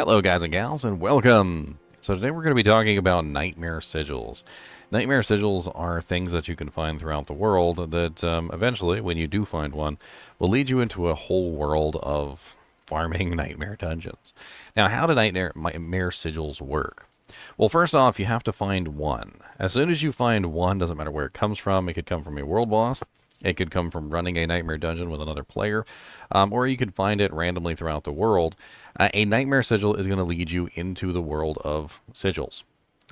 Hello guys and gals and welcome! So today we're going to be talking about nightmare sigils. Nightmare sigils are things that you can find throughout the world that eventually, when you do find one, will lead you into a whole world of farming nightmare dungeons. Now, how do nightmare sigils work? Well, first off, you have to find one. As soon as you find one, doesn't matter where it comes from, it could come from a world boss, it could come from running a nightmare dungeon with another player, or you could find it randomly throughout the world. A nightmare sigil is going to lead you into the world of sigils.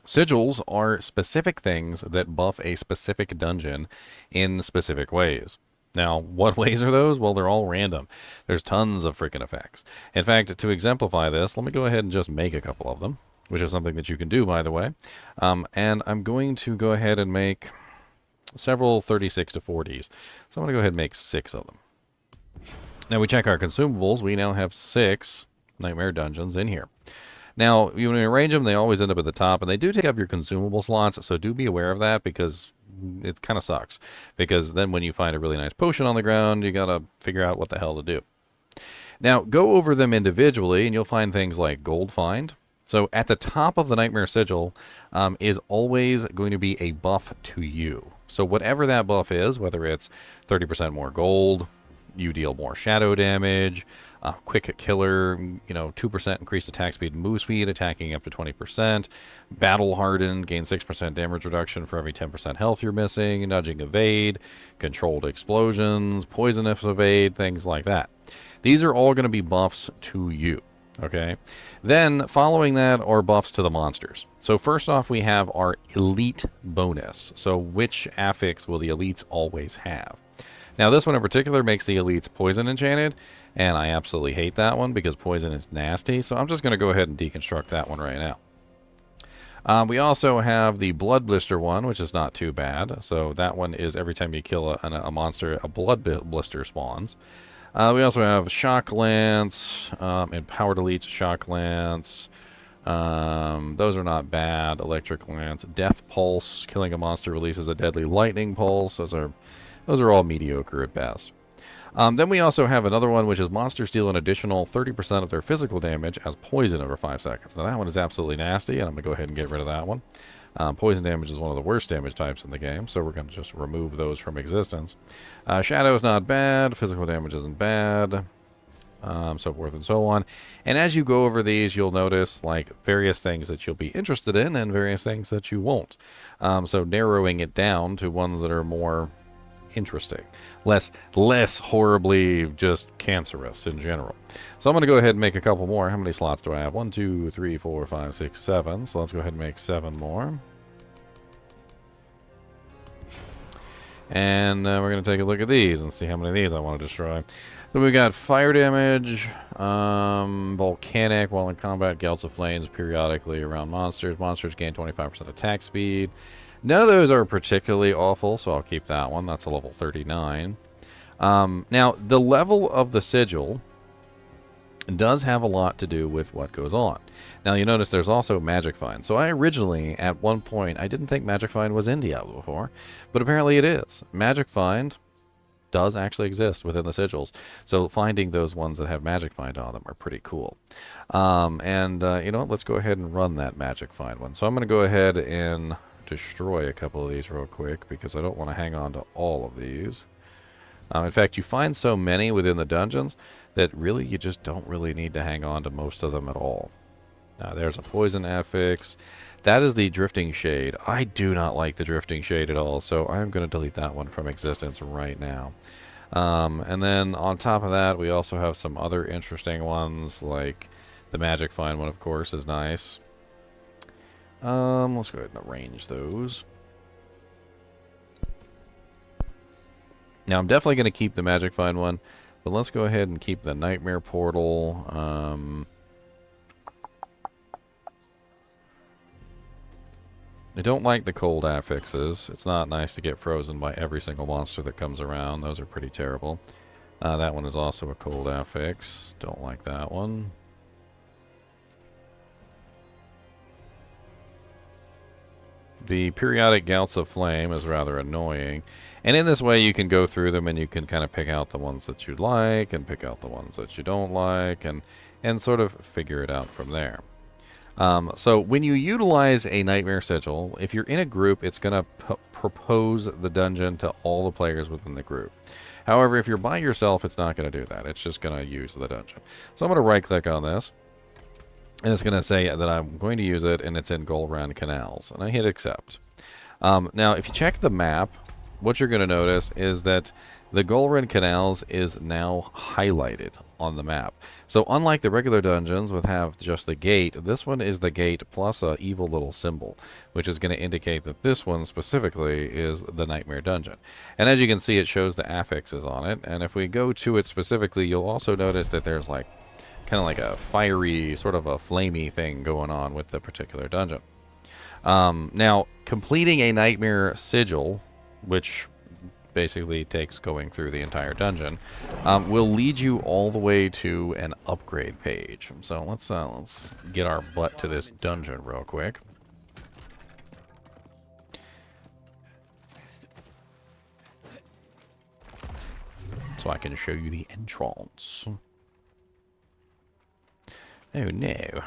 Sigils are specific things that buff a specific dungeon in specific ways. Now, what ways are those? Well, they're all random. There's tons of freaking effects. In fact, to exemplify this, let me go ahead and just make a couple of them, which is something that you can do, by the way. And I'm going to go ahead and make several 36 to 40s. So I'm going to go ahead and make 6 of them. Now we check our consumables. We now have 6 nightmare dungeons in here. Now, when you arrange them, they always end up at the top, and they do take up your consumable slots, so do be aware of that, because it kind of sucks. Because then when you find a really nice potion on the ground, you got to figure out what the hell to do. Now, go over them individually, and you'll find things like Gold Find. So at the top of the Nightmare Sigil is always going to be a buff to you. So whatever that buff is, whether it's 30% more gold, you deal more shadow damage, quick killer, 2% increased attack speed and move speed, attacking up to 20%, battle hardened, gain 6% damage reduction for every 10% health you're missing, nudging evade, controlled explosions, poisonous evade, things like that. These are all going to be buffs to you. Okay, then following that are buffs to the monsters. So first off, we have our elite bonus. So which affix will the elites always have? Now this one in particular makes the elites poison enchanted, and I absolutely hate that one because poison is nasty. So I'm just going to go ahead and deconstruct that one right now. We also have the blood blister one, which is not too bad. So that one is every time you kill a monster, a blood blister spawns. We also have Shock Lance, Empowered Elite Shock Lance. Those are not bad. Electric Lance, Death Pulse, killing a monster releases a deadly lightning pulse. Those are all mediocre at best. Then we also have another one, which is monsters deal an additional 30% of their physical damage as poison over 5 seconds. Now that one is absolutely nasty, and I'm going to go ahead and get rid of that one. Poison damage is one of the worst damage types in the game, so we're going to just remove those from existence. Shadow is not bad, physical damage isn't bad, so forth and so on. And as you go over these, you'll notice like various things that you'll be interested in and various things that you won't. So narrowing it down to ones that are more interesting, less horribly just cancerous in general. So I'm going to go ahead and make a couple more. How many slots do I have? 1, 2, 3, 4, 5, 6, 7. So let's go ahead and make 7 more. And we're going to take a look at these and see how many of these I want to destroy. So we got fire damage, volcanic while in combat, gouts of flames periodically around monsters. Monsters gain 25% attack speed. None of those are particularly awful, so I'll keep that one. That's a level 39. Now, the level of the sigil does have a lot to do with what goes on. Now, you notice there's also Magic Find. So I originally, at one point, I didn't think Magic Find was in Diablo before, but apparently it is. Magic Find does actually exist within the sigils. So finding those ones that have Magic Find on them are pretty cool. You know what? Let's go ahead and run that Magic Find one. So I'm going to go ahead and destroy a couple of these real quick because I don't want to hang on to all of these. In fact, you find so many within the dungeons that really you just don't really need to hang on to most of them at all. There's a poison affix. That is the Drifting Shade. I do not like the Drifting Shade at all, so I'm going to delete that one from existence right now. And then on top of that, we also have some other interesting ones, like the Magic Find one, of course, is nice. Let's go ahead and arrange those. Now, I'm definitely going to keep the Magic Find one, but let's go ahead and keep the Nightmare Portal. I don't like the cold affixes. It's not nice to get frozen by every single monster that comes around. Those are pretty terrible. That one is also a cold affix. Don't like that one. The periodic gouts of flame is rather annoying. And in this way, you can go through them and you can kind of pick out the ones that you like and pick out the ones that you don't like and sort of figure it out from there. So when you utilize a Nightmare Sigil, if you're in a group, it's going to propose the dungeon to all the players within the group. However, if you're by yourself, it's not going to do that. It's just going to use the dungeon. So I'm going to right-click on this, and it's going to say that I'm going to use it, and it's in Goldeneye Canals. And I hit accept. Now, if you check the map, what you're going to notice is that the Goldeneye Canals is now highlighted on the map. So unlike the regular dungeons with have just the gate, this one is the gate plus a evil little symbol, which is going to indicate that this one specifically is the Nightmare Dungeon. And as you can see, it shows the affixes on it. And if we go to it specifically, you'll also notice that there's like kind of like a fiery, sort of a flamey thing going on with the particular dungeon. Now, completing a Nightmare Sigil, which basically takes going through the entire dungeon, will lead you all the way to an upgrade page. So let's get our butt to this dungeon real quick. So I can show you the entrance. Oh no.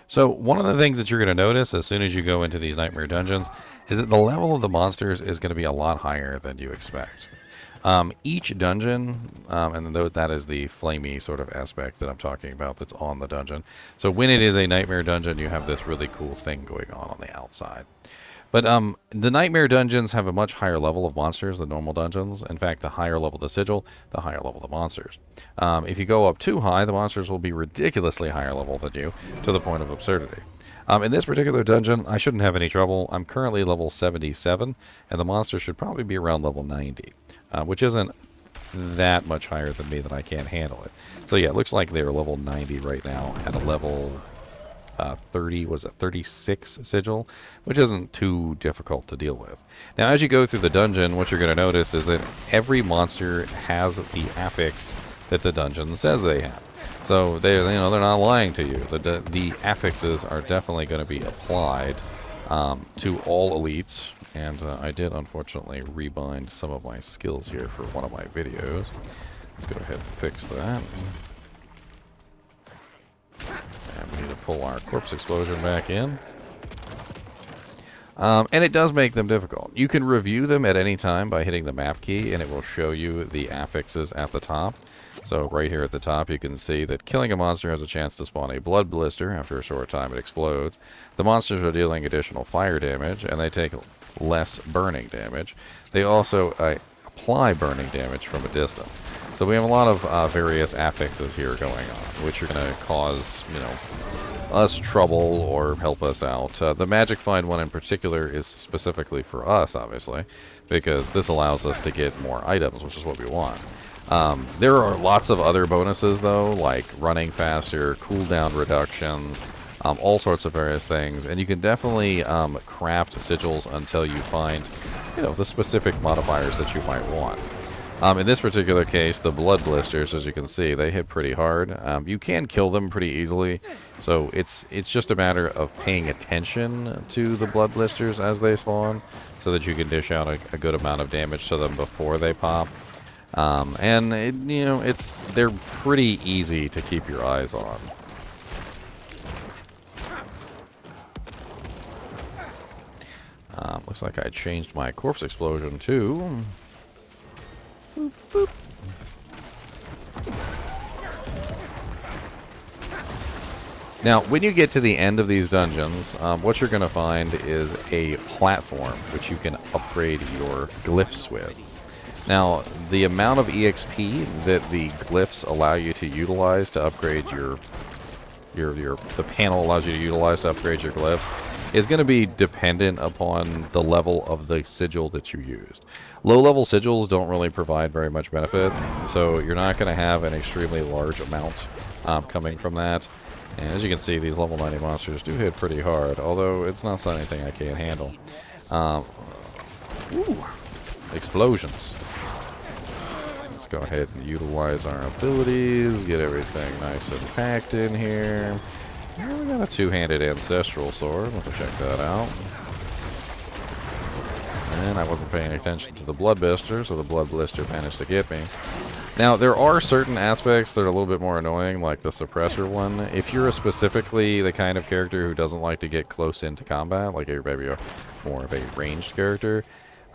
So one of the things that you're going to notice as soon as you go into these Nightmare Dungeons is that the level of the monsters is going to be a lot higher than you expect. Each dungeon, and that is the flamey sort of aspect that I'm talking about that's on the dungeon. So when it is a Nightmare Dungeon, you have this really cool thing going on the outside. But the Nightmare Dungeons have a much higher level of monsters than normal dungeons. In fact, the higher level the Sigil, the higher level the monsters. If you go up too high, the monsters will be ridiculously higher level than you, to the point of absurdity. In this particular dungeon, I shouldn't have any trouble. I'm currently level 77, and the monster should probably be around level 90, which isn't that much higher than me that I can't handle it. So yeah, it looks like they're level 90 right now at a level 36 Sigil, which isn't too difficult to deal with. Now, as you go through the dungeon, what you're going to notice is that every monster has the affix that the dungeon says they have. So they're not lying to you. The affixes are definitely going to be applied to all elites. And I did unfortunately rebind some of my skills here for one of my videos. Let's go ahead and fix that. And we need to pull our corpse explosion back in. And it does make them difficult. You can review them at any time by hitting the map key, and it will show you the affixes at the top. So right here at the top, you can see that killing a monster has a chance to spawn a blood blister. After a short time, it explodes. The monsters are dealing additional fire damage, and they take less burning damage. They also apply burning damage from a distance. So we have a lot of various affixes here going on, which are going to cause, us trouble or help us out. The Magic Find one in particular is specifically for us, obviously, because this allows us to get more items, which is what we want. There are lots of other bonuses, though, like running faster, cooldown reductions, all sorts of various things, and you can definitely craft sigils until you find, the specific modifiers that you might want. In this particular case, the blood blisters, as you can see, they hit pretty hard. You can kill them pretty easily, so it's just a matter of paying attention to the blood blisters as they spawn, so that you can dish out a good amount of damage to them before they pop. And they're pretty easy to keep your eyes on. Looks like I changed my corpse explosion too. Boop, boop. Now, when you get to the end of these dungeons, what you're going to find is a platform which you can upgrade your glyphs with. Now, the amount of EXP that the glyphs allow you to utilize to upgrade the panel allows you to utilize to upgrade your glyphs is going to be dependent upon the level of the sigil that you used. Low-level sigils don't really provide very much benefit, so you're not going to have an extremely large amount coming from that. And as you can see, these level 90 monsters do hit pretty hard, although it's not anything I can't handle. Explosions. Let's go ahead and utilize our abilities, get everything nice and packed in here. Oh, we got a two-handed ancestral sword. Let me check that out. And I wasn't paying attention to the blood blister, so the blood blister managed to get me. Now, there are certain aspects that are a little bit more annoying, like the suppressor one. If you're specifically the kind of character who doesn't like to get close into combat, like you're maybe more of a ranged character,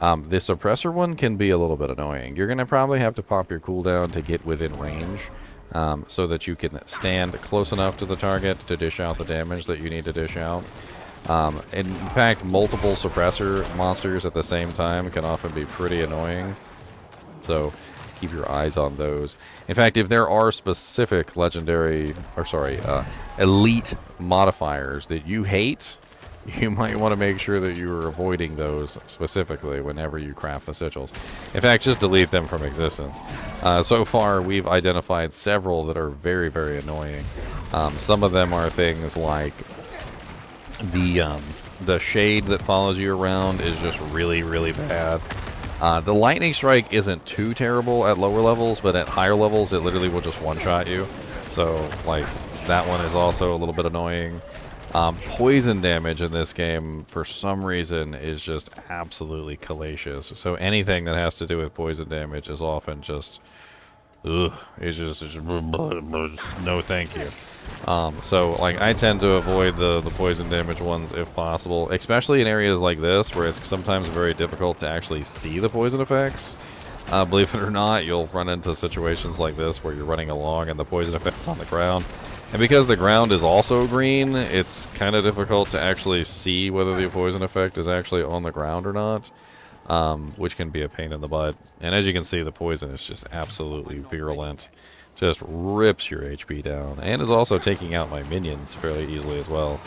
the suppressor one can be a little bit annoying. You're going to probably have to pop your cooldown to get within range, so that you can stand close enough to the target to dish out the damage that you need to dish out. In fact, multiple suppressor monsters at the same time can often be pretty annoying. So keep your eyes on those. In fact, if there are specific legendary, or sorry, elite modifiers that you hate, you might want to make sure that you are avoiding those specifically whenever you craft the sigils. In fact, just delete them from existence. So far, we've identified several that are very, very annoying. Some of them are things like the shade that follows you around is just really, really bad. The lightning strike isn't too terrible at lower levels, but at higher levels, it literally will just one-shot you. So, like, that one is also a little bit annoying. Poison damage in this game, for some reason, is just absolutely hellacious. So anything that has to do with poison damage is often just, ugh, it's just no thank you. So, like, I tend to avoid the poison damage ones if possible, especially in areas like this, where it's sometimes very difficult to actually see the poison effects. Believe it or not, you'll run into situations like this where you're running along and the poison effect is on the ground. And because the ground is also green, it's kind of difficult to actually see whether the poison effect is actually on the ground or not, which can be a pain in the butt. And as you can see, the poison is just absolutely virulent. Just rips your HP down, and is also taking out my minions fairly easily as well.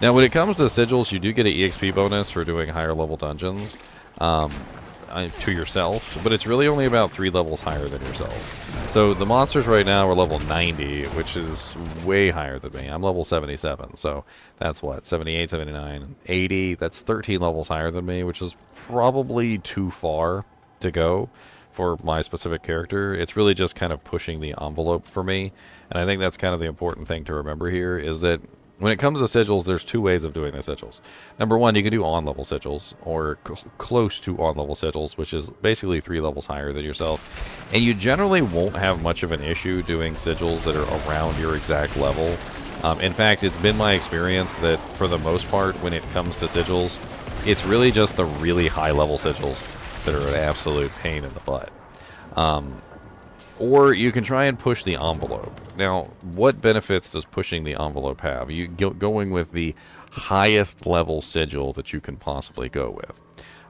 Now, when it comes to sigils, you do get an EXP bonus for doing higher level dungeons to yourself, but it's really only about 3 levels higher than yourself. So the monsters right now are level 90, which is way higher than me. I'm level 77, so that's what, 78, 79, 80. That's 13 levels higher than me, which is probably too far to go for my specific character. It's really just kind of pushing the envelope for me, and I think that's kind of the important thing to remember here, is that when it comes to sigils, there's 2 ways of doing the sigils. Number 1, you can do on-level sigils, or close to on-level sigils, which is basically 3 levels higher than yourself. And you generally won't have much of an issue doing sigils that are around your exact level. In fact, it's been my experience that, for the most part, when it comes to sigils, it's really just the really high-level sigils that are an absolute pain in the butt. Or you can try and push the envelope. Now, what benefits does pushing the envelope have? You going with the highest level sigil that you can possibly go with.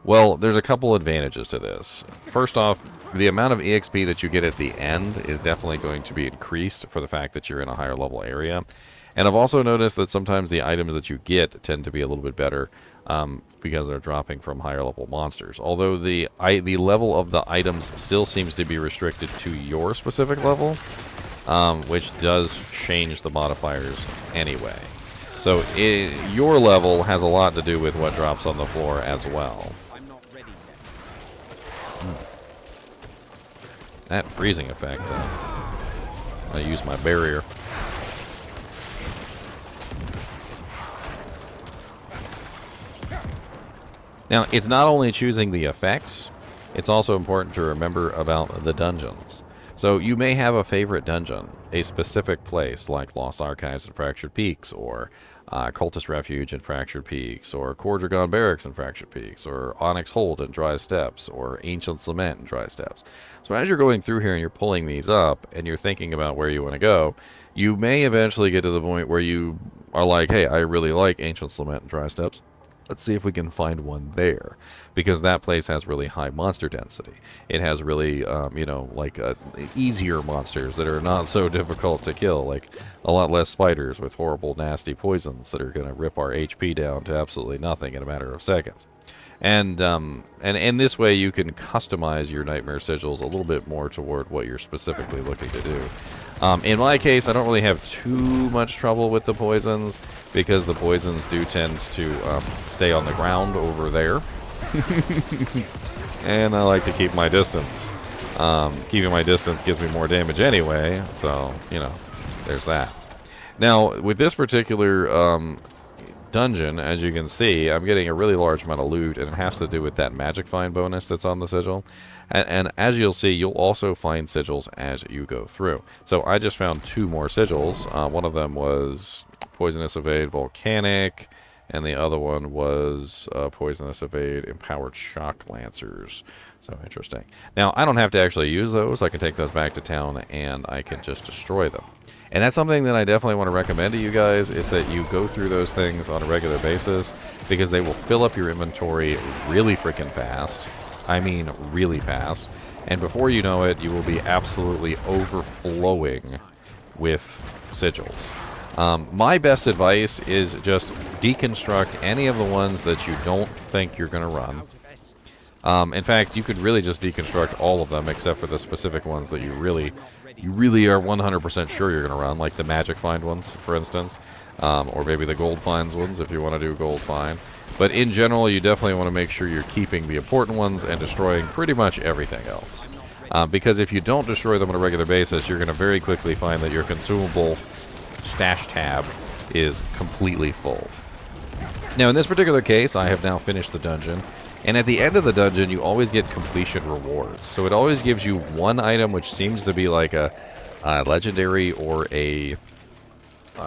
Well, there's a couple advantages to this. First off, the amount of EXP that you get at the end is definitely going to be increased for the fact that you're in a higher level area. And I've also noticed that sometimes the items that you get tend to be a little bit better because they're dropping from higher level monsters. Although the level of the items still seems to be restricted to your specific level, which does change the modifiers anyway. So your level has a lot to do with what drops on the floor as well. That freezing effect, though. I use my barrier. Now, it's not only choosing the effects, it's also important to remember about the dungeons. So you may have a favorite dungeon, a specific place like Lost Archives and Fractured Peaks, or Cultist Refuge and Fractured Peaks, or Cordragon Barracks and Fractured Peaks, or Onyx Hold and Dry Steps, or Ancient Lament and Dry Steps. So as you're going through here and you're pulling these up, and you're thinking about where you want to go, you may eventually get to the point where you are like, hey, I really like Ancient Lament and Dry Steps. Let's see if we can find one there, because that place has really high monster density. It has really, easier monsters that are not so difficult to kill, like a lot less spiders with horrible, nasty poisons that are going to rip our HP down to absolutely nothing in a matter of seconds. And this way you can customize your Nightmare Sigils a little bit more toward what you're specifically looking to do. In my case, I don't really have too much trouble with the poisons, because the poisons do tend to stay on the ground over there. And I like to keep my distance. Keeping my distance gives me more damage anyway, so, there's that. Now, with this particular dungeon, as you can see, I'm getting a really large amount of loot, and it has to do with that magic find bonus that's on the sigil. And as you'll see, you'll also find sigils as you go through. So I just found 2 more sigils. One of them was Poisonous Evade Volcanic, and the other one was Poisonous Evade Empowered Shock Lancers. So interesting. Now, I don't have to actually use those. I can take those back to town, and I can just destroy them. And that's something that I definitely want to recommend to you guys, is that you go through those things on a regular basis, because they will fill up your inventory really freaking fast. I mean really fast. And before you know it, you will be absolutely overflowing with sigils. My best advice is just deconstruct any of the ones that you don't think you're going to run. In fact, you could really just deconstruct all of them except for the specific ones that you really are 100% sure you're going to run, like the magic find ones, for instance, or maybe the gold finds ones if you want to do gold find. But in general, you definitely want to make sure you're keeping the important ones and destroying pretty much everything else. Because if you don't destroy them on a regular basis, you're going to very quickly find that your consumable stash tab is completely full. Now, in this particular case, I have now finished the dungeon. And at the end of the dungeon, you always get completion rewards. So it always gives you one item which seems to be like a legendary or a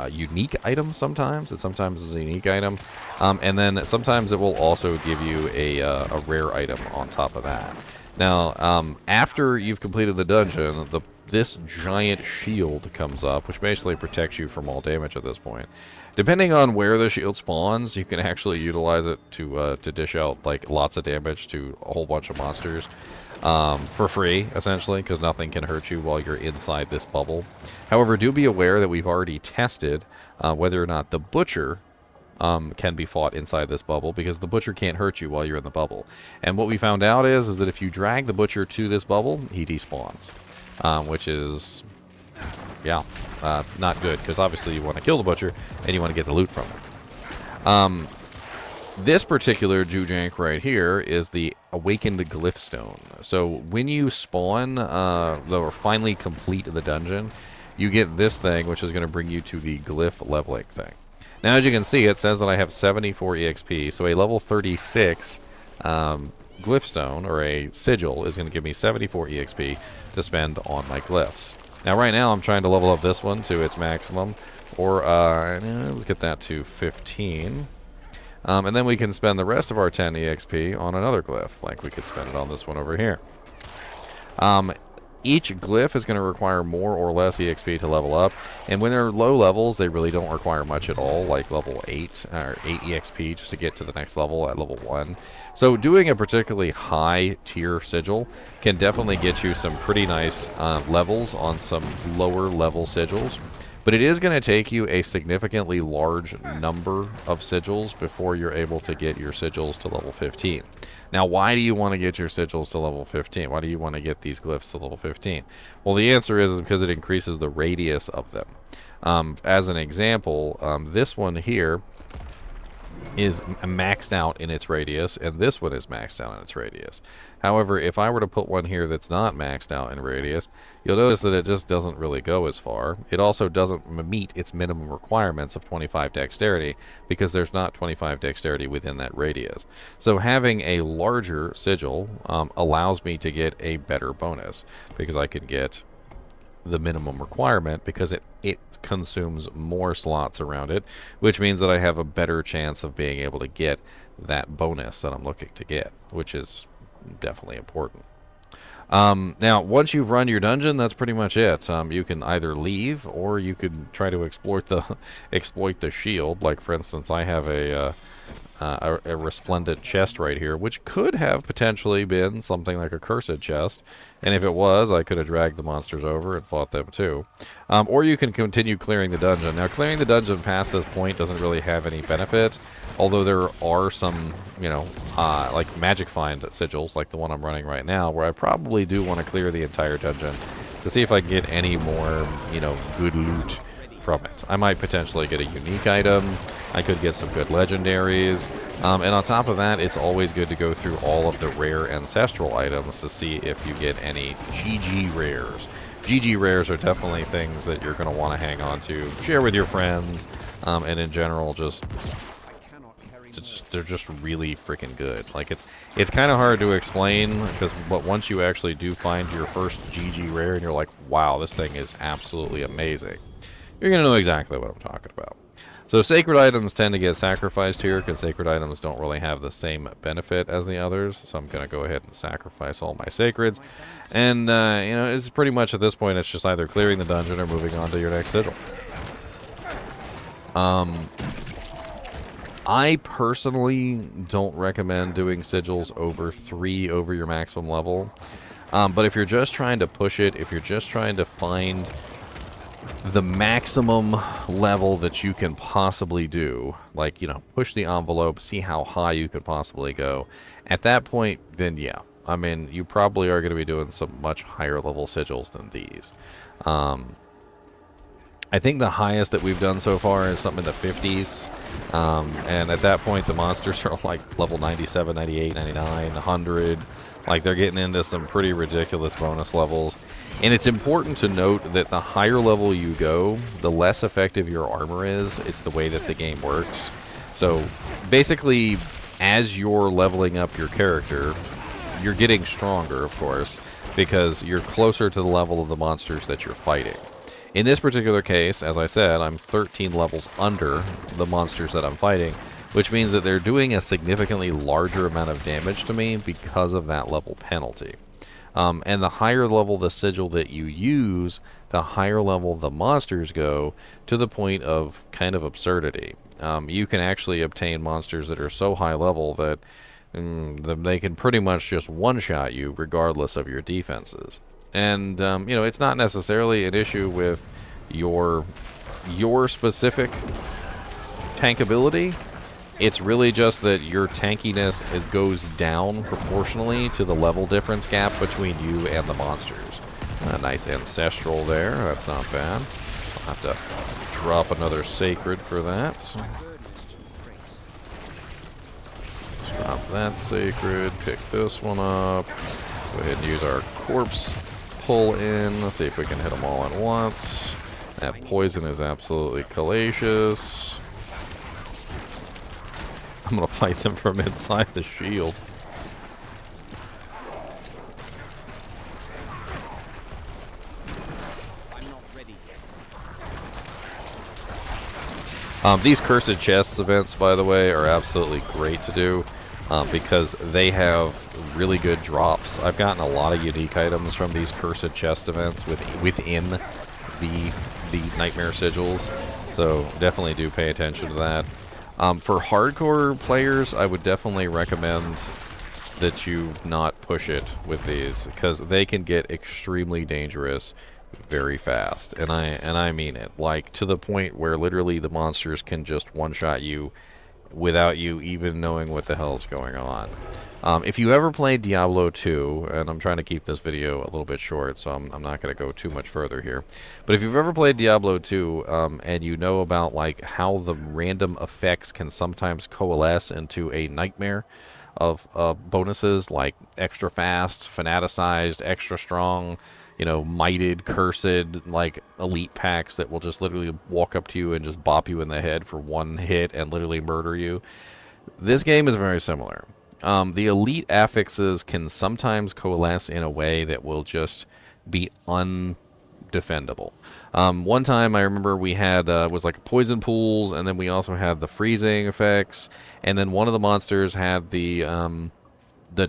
unique item sometimes. It sometimes is a unique item. And then sometimes it will also give you a rare item on top of that. Now, after you've completed the dungeon, this giant shield comes up, which basically protects you from all damage at this point. Depending on where the shield spawns, you can actually utilize it to dish out like lots of damage to a whole bunch of monsters for free, essentially, because nothing can hurt you while you're inside this bubble. However, do be aware that we've already tested whether or not the Butcher can be fought inside this bubble, because the Butcher can't hurt you while you're in the bubble. And what we found out is that if you drag the Butcher to this bubble, he despawns, which is... yeah, not good, because obviously you want to kill the Butcher, and you want to get the loot from him. This particular Jujank right here is the Awakened Glyph Stone. So when you spawn, or finally complete the dungeon, you get this thing, which is going to bring you to the Glyph leveling thing. Now, as you can see, it says that I have 74 EXP, so a level 36 Glyph Stone, or a Sigil, is going to give me 74 EXP to spend on my glyphs. Now, right now, I'm trying to level up this one to its maximum, or let's get that to 15. And then we can spend the rest of our 10 EXP on another glyph, like we could spend it on this one over here. Each glyph is going to require more or less EXP to level up, and when they're low levels, they really don't require much at all, like level 8, or 8 EXP just to get to the next level at level 1. So doing a particularly high tier sigil can definitely get you some pretty nice levels on some lower level sigils. But it is going to take you a significantly large number of sigils before you're able to get your sigils to level 15. Now, why do you want to get your sigils to level 15? Why do you want to get these glyphs to level 15? Well, the answer is because it increases the radius of them. As an example, this one here is maxed out in its radius, and this one is maxed out in its radius. However, if I were to put one here that's not maxed out in radius, you'll notice that it just doesn't really go as far. It also doesn't meet its minimum requirements of 25 dexterity, because there's not 25 dexterity within that radius. So having a larger sigil allows me to get a better bonus, because I can get the minimum requirement, because it consumes more slots around it, which means that I have a better chance of being able to get that bonus that I'm looking to get, which is definitely important. Now, once you've run your dungeon, that's pretty much it. You can either leave, or you could try to exploit the shield. Like, for instance, I have a resplendent chest right here, which could have potentially been something like a cursed chest, and if it was, I could have dragged the monsters over and fought them too. Or you can continue clearing the dungeon. Now, clearing the dungeon past this point doesn't really have any benefit, although there are some, like magic find sigils, like the one I'm running right now, where I probably do want to clear the entire dungeon to see if I can get any more, good loot from it. I might potentially get a unique item. I could get some good legendaries. And on top of that, it's always good to go through all of the rare ancestral items to see if you get any GG rares, GG rares are definitely things that you're going to want to hang on to, share with your friends, and in general, they're just really freaking good. Like, it's kind of hard to explain, but once you actually do find your first GG rare and you're like, wow, this thing is absolutely amazing, you're going to know exactly what I'm talking about. So sacred items tend to get sacrificed here because sacred items don't really have the same benefit as the others. So I'm going to go ahead and sacrifice all my sacreds. And, you know, it's pretty much at this point, it's just either clearing the dungeon or moving on to your next sigil. I personally don't recommend doing sigils over 3 over your maximum level. But if you're just trying to push it, if you're just trying to find the maximum level that you can possibly do, like, you know, push the envelope, see how high you could possibly go, at that point, then yeah, I mean, you probably are going to be doing some much higher level sigils than these. I think the highest that we've done so far is something in the 50s, and at that point the monsters are like level 97, 98, 99, 100. Like, they're getting into some pretty ridiculous bonus levels. And it's important to note that the higher level you go, the less effective your armor is. It's the way that the game works. So, basically, as you're leveling up your character, you're getting stronger, of course, because you're closer to the level of the monsters that you're fighting. In this particular case, as I said, I'm 13 levels under the monsters that I'm fighting, which means that they're doing a significantly larger amount of damage to me because of that level penalty. And the higher level the sigil that you use, the higher level the monsters go, to the point of kind of absurdity. You can actually obtain monsters that are so high level that they can pretty much just one-shot you regardless of your defenses. And, you know, it's not necessarily an issue with your specific tank ability. It's really just that your tankiness goes down proportionally to the level difference gap between you and the monsters. A nice ancestral there. That's not bad. I'll have to drop another sacred for that. Drop that sacred. Pick this one up. Let's go ahead and use our corpse pull in. Let's see if we can hit them all at once. That poison is absolutely hellacious. I'm gonna fight them from inside the shield. These Cursed Chests events, by the way, are absolutely great to do because they have really good drops. I've gotten a lot of unique items from these Cursed Chest events within the Nightmare Sigils, so definitely do pay attention to that. For hardcore players, I would definitely recommend that you not push it with these, because they can get extremely dangerous very fast, and I mean it, like to the point where literally the monsters can just one-shot you without you even knowing what the hell's going on. If you ever played Diablo 2, and I'm trying to keep this video a little bit short, so I'm not going to go too much further here, but if you've ever played Diablo 2, and you know about like how the random effects can sometimes coalesce into a nightmare of bonuses, like extra fast, fanaticized, extra strong, you know, mighted, cursed, like elite packs that will just literally walk up to you and just bop you in the head for one hit and literally murder you. This game is very similar. The elite affixes can sometimes coalesce in a way that will just be undefendable. One time I remember we had was like poison pools, and then we also had the freezing effects, and then one of the monsters had the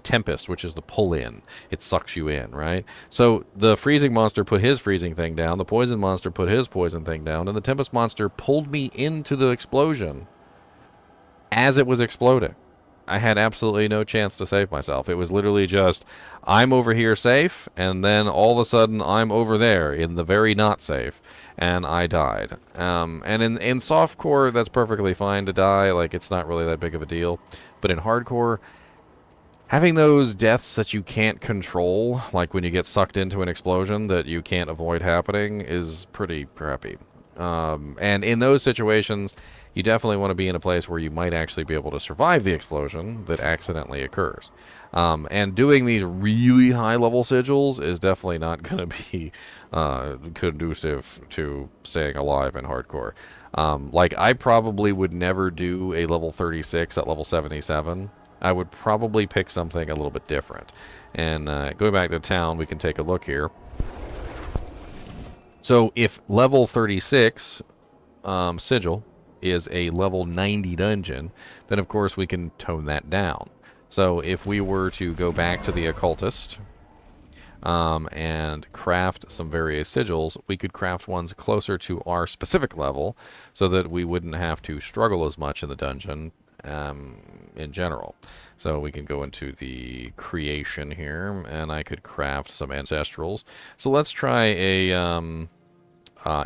Tempest, which is the pull-in. It sucks you in, right? So the freezing monster put his freezing thing down, the poison monster put his poison thing down, and the Tempest monster pulled me into the explosion as it was exploding. I had absolutely no chance to save myself. It was literally just, I'm over here safe, and then all of a sudden I'm over there in the very not safe, and I died. And in softcore, that's perfectly fine to die. Like, it's not really that big of a deal. But in hardcore, having those deaths that you can't control, like when you get sucked into an explosion that you can't avoid happening, is pretty crappy. And in those situations, you definitely want to be in a place where you might actually be able to survive the explosion that accidentally occurs. And doing these really high-level sigils is definitely not going to be conducive to staying alive in hardcore. Like, I probably would never do a level 36 at level 77. I would probably pick something a little bit different. And going back to town, we can take a look here. So if level 36 sigil is a level 90 dungeon, then of course we can tone that down. So if we were to go back to the occultist and craft some various sigils, we could craft ones closer to our specific level so that we wouldn't have to struggle as much in the dungeon in general. So we can go into the creation here, and I could craft some ancestrals. So let's try a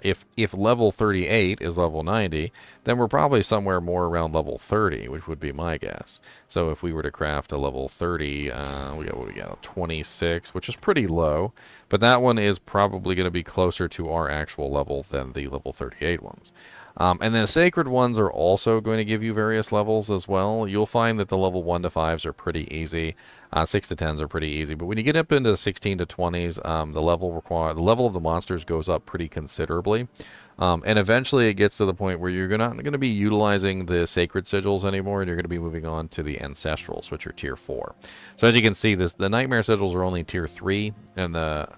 if level 38 is level 90, then we're probably somewhere more around level 30, which would be my guess. So if we were to craft a level 30, we got what we got, a 26, which is pretty low, but that one is probably going to be closer to our actual level than the level 38 ones. And then sacred ones are also going to give you various levels as well. You'll find that the level 1 to 5s are pretty easy. 6 to 10s are pretty easy. But when you get up into 16 to 20s, the level of the monsters goes up pretty considerably. And eventually it gets to the point where you're not going to be utilizing the sacred sigils anymore, and you're going to be moving on to the ancestrals, which are tier 4. So as you can see, the nightmare sigils are only tier 3, and the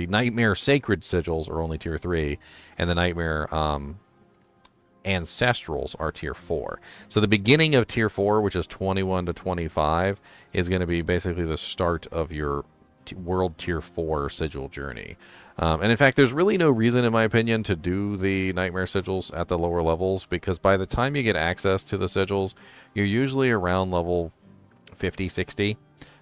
nightmare sacred sigils are only tier 3, and the nightmare ancestrals are tier 4. So the beginning of tier 4, which is 21 to 25, is going to be basically the start of your world tier 4 sigil journey. And in fact, there's really no reason, in my opinion, to do the nightmare sigils at the lower levels, because by the time you get access to the sigils, you're usually around level 50, 60.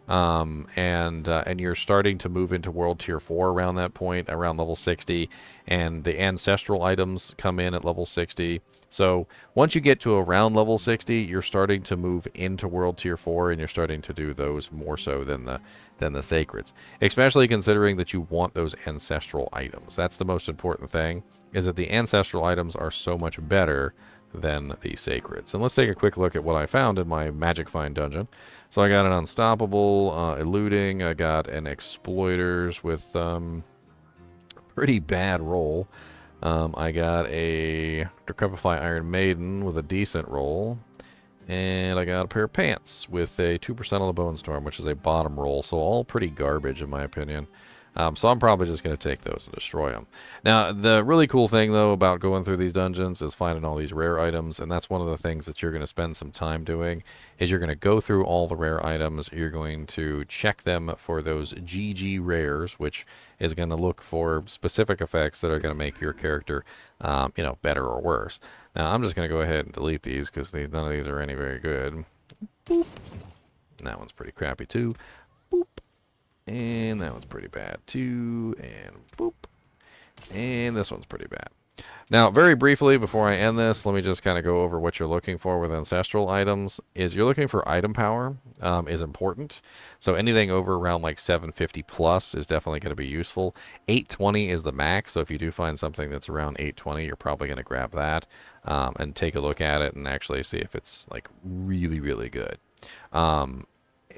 And you're starting to move into World Tier 4 around that point, around level 60, and the ancestral items come in at level 60. So once you get to around level 60, you're starting to move into World Tier 4, and you're starting to do those more so than the sacreds, especially considering that you want those ancestral items. That's the most important thing, is that the ancestral items are so much better than the sacreds. And let's take a quick look at what I found in my Magic Find dungeon. So I got an Unstoppable, Eluding, I got an Exploiters with pretty bad roll. I got a Decrepify Iron Maiden with a decent roll. And I got a pair of pants with a 2% on the Bone Storm, which is a bottom roll. So all pretty garbage in my opinion. So I'm probably just going to take those and destroy them. Now, the really cool thing, though, about going through these dungeons is finding all these rare items, and that's one of the things that you're going to spend some time doing, is you're going to go through all the rare items. You're going to check them for those GG rares, which is going to look for specific effects that are going to make your character, better or worse. Now, I'm just going to go ahead and delete these, because none of these are any very good. Boop. And that one's pretty crappy, too. Boop. And that one's pretty bad too. And boop. And this one's pretty bad. Now, very briefly, before I end this, let me just kind of go over what you're looking for with ancestral items. Is you're looking for item power is important. So anything over around like 750 plus is definitely going to be useful. 820 is the max. So if you do find something that's around 820, you're probably going to grab that and take a look at it and actually see if it's like really, really good.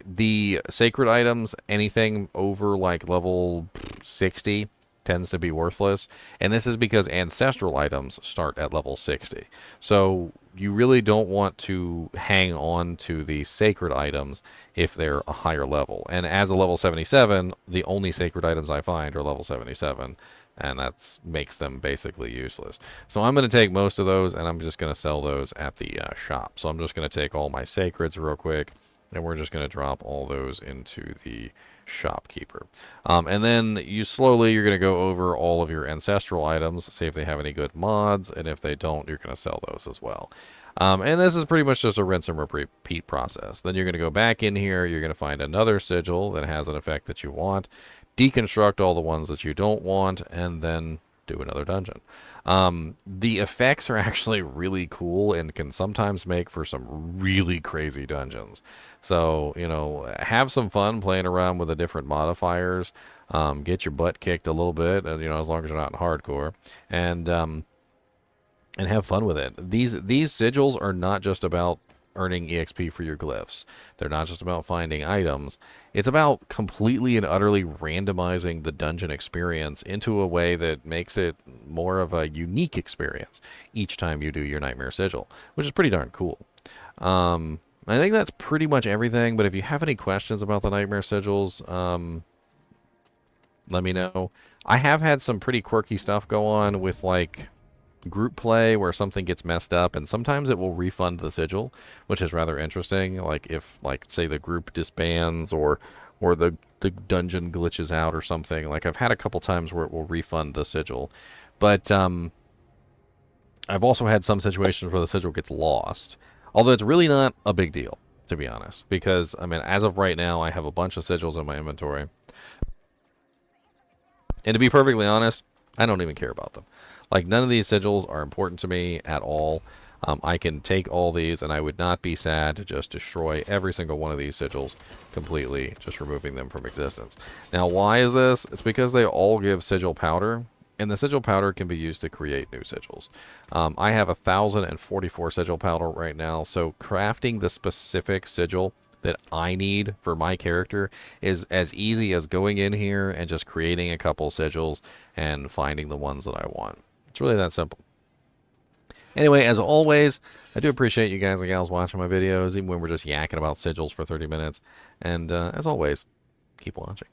The sacred items, anything over like level 60 tends to be worthless. And this is because ancestral items start at level 60. So you really don't want to hang on to the sacred items if they're a higher level. And as a level 77, the only sacred items I find are level 77. And that makes them basically useless. So I'm going to take most of those, and I'm just going to sell those at the shop. So I'm just going to take all my sacreds real quick. And we're just going to drop all those into the shopkeeper. And then you're going to go over all of your ancestral items, see if they have any good mods, and if they don't, you're going to sell those as well. And this is pretty much just a rinse and repeat process. Then you're going to go back in here, you're going to find another sigil that has an effect that you want, deconstruct all the ones that you don't want, and then do another dungeon. The effects are actually really cool and can sometimes make for some really crazy dungeons. So, have some fun playing around with the different modifiers. Get your butt kicked a little bit, as long as you're not in hardcore. And and have fun with it. These sigils are not just about earning EXP for your glyphs. They're not just about finding items. It's about completely and utterly randomizing the dungeon experience into a way that makes it more of a unique experience each time you do your Nightmare Sigil, which is pretty darn cool. I think that's pretty much everything, but if you have any questions about the Nightmare Sigils, let me know. I have had some pretty quirky stuff go on with, like, group play where something gets messed up, and sometimes it will refund the sigil, which is rather interesting. Like if, like, say the group disbands or the dungeon glitches out or something. Like I've had a couple times where it will refund the sigil, but I've also had some situations where the sigil gets lost. Although it's really not a big deal, to be honest, because I mean, as of right now, I have a bunch of sigils in my inventory, and to be perfectly honest, I don't even care about them. Like, none of these sigils are important to me at all. I can take all these, and I would not be sad to just destroy every single one of these sigils completely, just removing them from existence. Now, why is this? It's because they all give sigil powder, and the sigil powder can be used to create new sigils. I have 1,044 sigil powder right now, so crafting the specific sigil that I need for my character is as easy as going in here and just creating a couple sigils and finding the ones that I want. It's really that simple. Anyway, as always, I do appreciate you guys and gals watching my videos, even when we're just yakking about sigils for 30 minutes. And as always, keep watching.